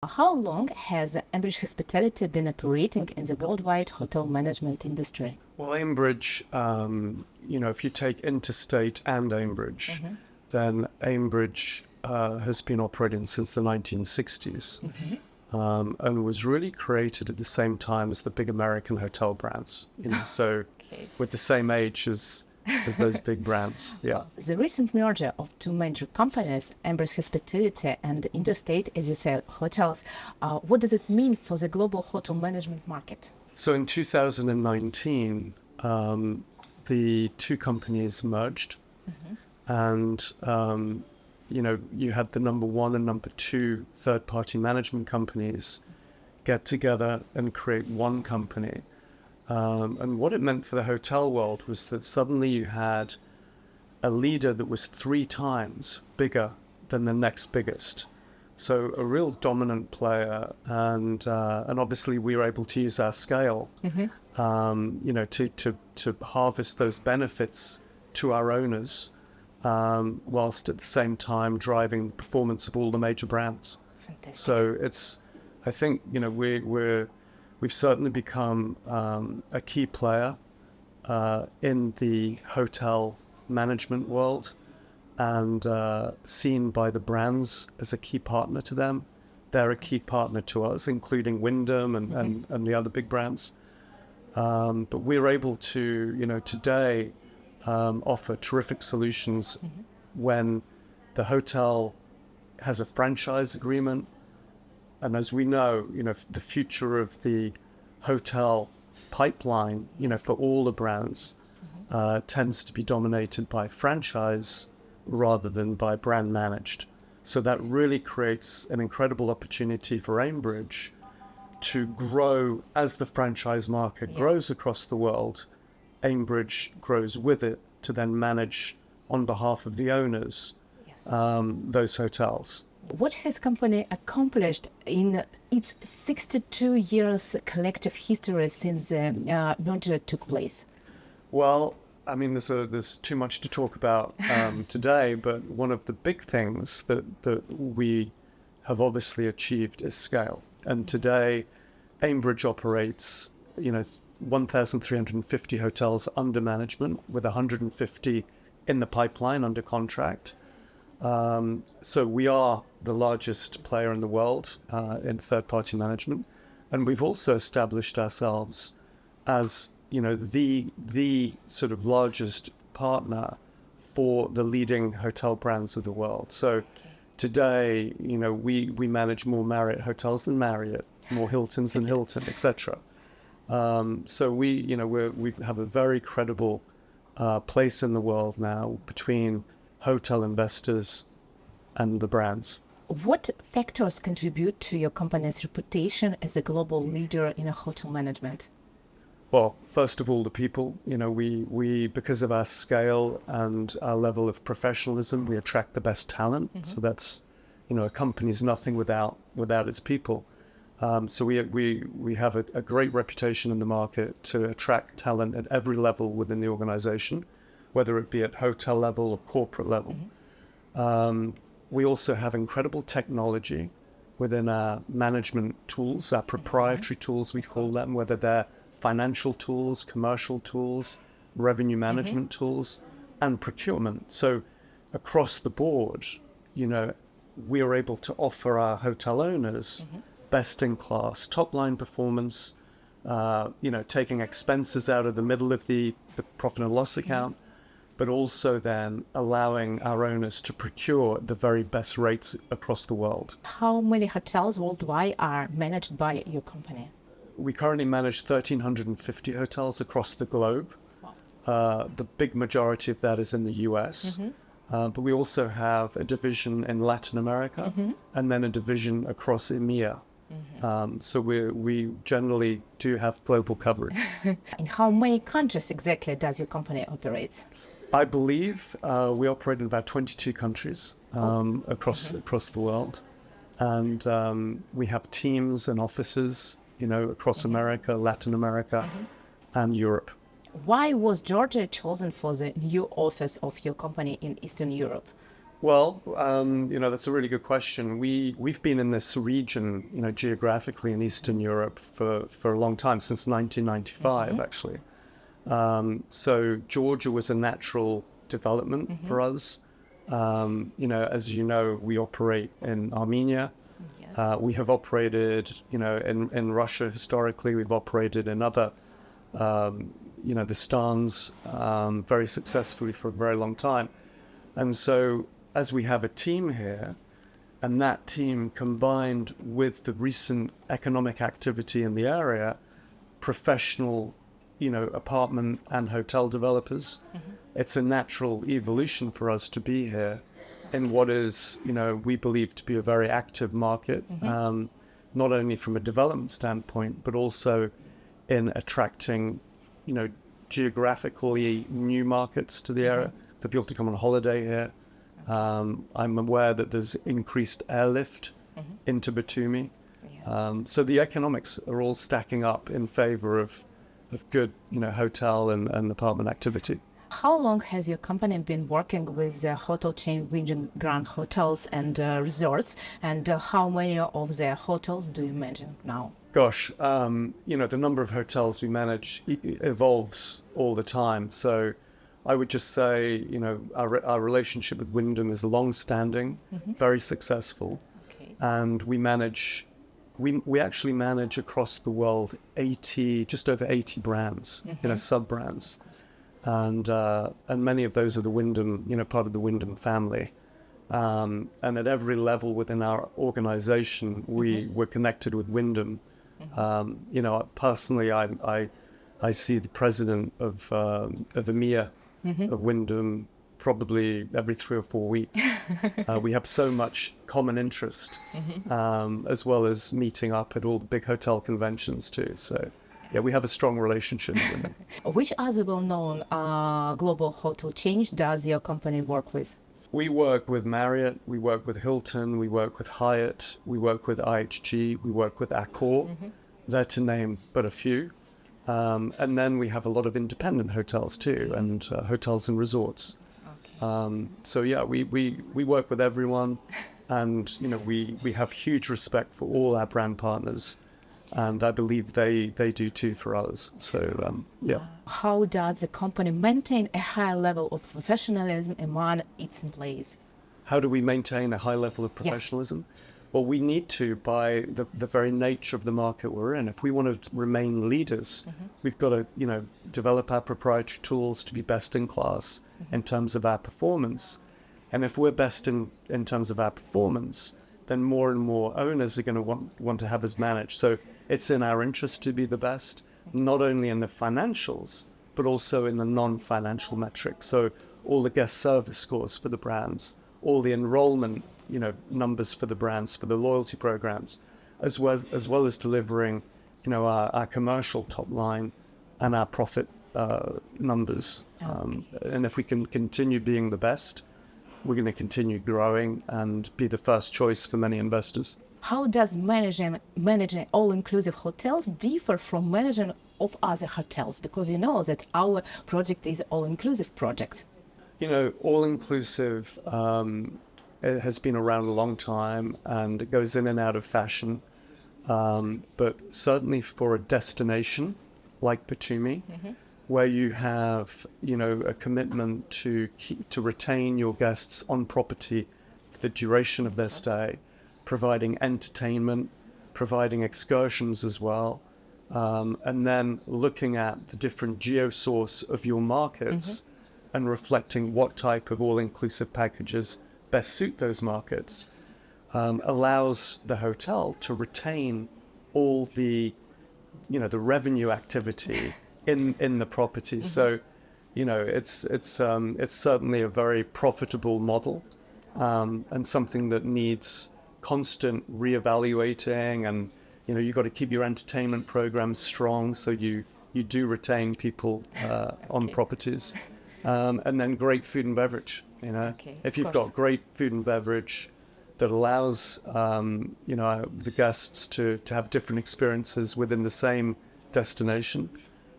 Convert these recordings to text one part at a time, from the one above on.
How long has Aimbridge Hospitality been operating in the worldwide hotel management industry? Well, Aimbridge, if you take Interstate and Aimbridge, then Aimbridge has been operating since the 1960s and was really created at the same time as the big American hotel brands, so Okay. with the same age as those big brands. Yeah. The recent merger of two major companies, Aimbridge Hospitality and Interstate, as you said, hotels, what does it mean for the global hotel management market? So in 2019, the two companies merged, and you had the number one and number two third-party management companies get together and create one company. And what it meant for the hotel world was that suddenly you had a leader that was 3 times bigger than the next biggest. So a real dominant player, and obviously we were able to use our scale, to harvest those benefits to our owners, whilst at the same time driving the performance of all the major brands. Fantastic. So I think we've certainly become a key player in the hotel management world, and seen by the brands as a key partner to them. They're a key partner to us, including Wyndham and the other big brands. But we're able to, today offer terrific solutions when the hotel has a franchise agreement. And as we know, the future of the hotel pipeline, for all the brands, tends to be dominated by franchise rather than by brand managed. So that really creates an incredible opportunity for Aimbridge to grow as the franchise market grows across the world. Aimbridge grows with it to then manage on behalf of the owners those hotels. What has company accomplished in its 62 years collective history since the merger took place? Well, I mean, there's too much to talk about today, but one of the big things that we have obviously achieved is scale. And today, Aimbridge operates, 1,350 hotels under management, with 150 in the pipeline under contract. So we are the largest player in the world in third-party management, and we've also established ourselves as the sort of largest partner for the leading hotel brands of the world. So today, we manage more Marriott hotels than Marriott, more Hiltons than Hilton, etc. So we have a very credible place in the world now between hotel investors and the brands. What factors contribute to your company's reputation as a global leader in hotel management? Well, first of all, the people. We because of our scale and our level of professionalism, we attract the best talent. So that's, a company's nothing without its people. So we have a great reputation in the market to attract talent at every level within the organization, whether it be at hotel level or corporate level. We also have incredible technology within our management tools, our proprietary tools, we call them, whether they're financial tools, commercial tools, revenue management tools, and procurement. So across the board, we are able to offer our hotel owners best-in-class top-line performance, taking expenses out of the middle of the profit and loss account, but also then allowing our owners to procure the very best rates across the world. How many hotels worldwide are managed by your company? We currently manage 1,350 hotels across the globe. The big majority of that is in the US. But we also have a division in Latin America and then a division across EMEA. So we generally do have global coverage. In how many countries exactly does your company operate? I believe we operate in about 22 countries across the world. And we have teams and offices, across America, Latin America, and Europe. Why was Georgia chosen for the new office of your company in Eastern Europe? Well, that's a really good question. We've been in this region, geographically in Eastern Europe for a long time, since 1995, actually. So Georgia was a natural development for us. As you know, we operate in Armenia. Yes. We have operated, in Russia historically. We've operated in other, the Stans, very successfully for a very long time. And so as we have a team here, and that team combined with the recent economic activity in the area, professional, apartment and hotel developers, it's a natural evolution for us to be here in what is, we believe to be a very active market, not only from a development standpoint, but also in attracting, geographically new markets to the area for people to come on holiday here. I'm aware that there's increased airlift into Batumi. So the economics are all stacking up in favor of good, hotel and apartment activity. How long has your company been working with the hotel chain Region Grand Hotels and Resorts, and how many of the hotels do you manage now? Gosh, the number of hotels we manage evolves all the time. So I would just say, our relationship with Wyndham is long-standing, very successful, and we actually manage across the world just over 80 brands, sub-brands, and many of those are the Wyndham, part of the Wyndham family, and at every level within our organization, we're connected with Wyndham. Personally, I see the president of EMEA of Wyndham probably every 3 or 4 weeks. We have so much common interest, as well as meeting up at all the big hotel conventions too. So, yeah, we have a strong relationship with them. Which other well-known global hotel chains does your company work with? We work with Marriott, we work with Hilton, we work with Hyatt, we work with IHG, we work with Accor. They're to name but a few. And then we have a lot of independent hotels too, and hotels and resorts. So yeah, we work with everyone, and we have huge respect for all our brand partners, and I believe they do too for us. So yeah. How does the company maintain a high level of professionalism among its employees? How do we maintain a high level of professionalism? Well, we need to by the very nature of the market we're in. If we want to remain leaders, we've got to, develop our proprietary tools to be best in class in terms of our performance. And if we're best in terms of our performance, then more and more owners are going to want to have us managed. So it's in our interest to be the best, not only in the financials, but also in the non-financial metrics. So all the guest service scores for the brands, all the enrollment numbers for the brands, for the loyalty programs, as well as delivering, our commercial top line and our profit numbers. And if we can continue being the best, we're going to continue growing and be the first choice for many investors. How does managing all-inclusive hotels differ from managing of other hotels? Because you know that our project is all-inclusive project. All-inclusive it has been around a long time, and it goes in and out of fashion. But certainly for a destination like Batumi, where you have, a commitment to retain your guests on property for the duration of their stay, providing entertainment, providing excursions as well, and then looking at the different geosource of your markets and reflecting what type of all-inclusive packages best suit those markets, allows the hotel to retain all the, the revenue activity in the property. So, it's certainly a very profitable model, and something that needs constant reevaluating, and you've got to keep your entertainment programs strong so you do retain people on properties, and then great food and beverage. If you've got great food and beverage that allows the guests to have different experiences within the same destination,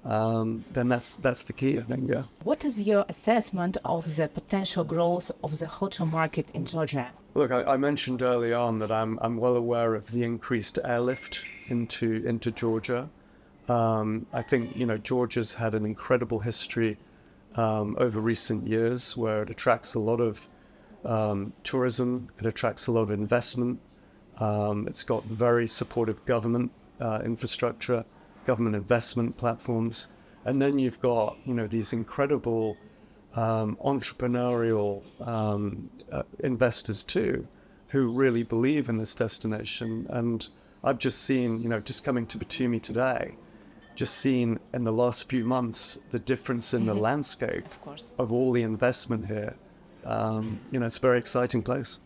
then that's the key, I think. Yeah. What is your assessment of the potential growth of the hotel market in Georgia? Look, I mentioned early on that I'm well aware of the increased airlift into Georgia. I think Georgia's had an incredible history over recent years where it attracts a lot of tourism, it attracts a lot of investment. It's got very supportive government infrastructure, government investment platforms, and then you've got these incredible entrepreneurial investors too, who really believe in this destination. And I've just seen, just coming to Batumi today, just seen in the last few months the difference in the landscape Of course. of all the investment here. It's a very exciting place.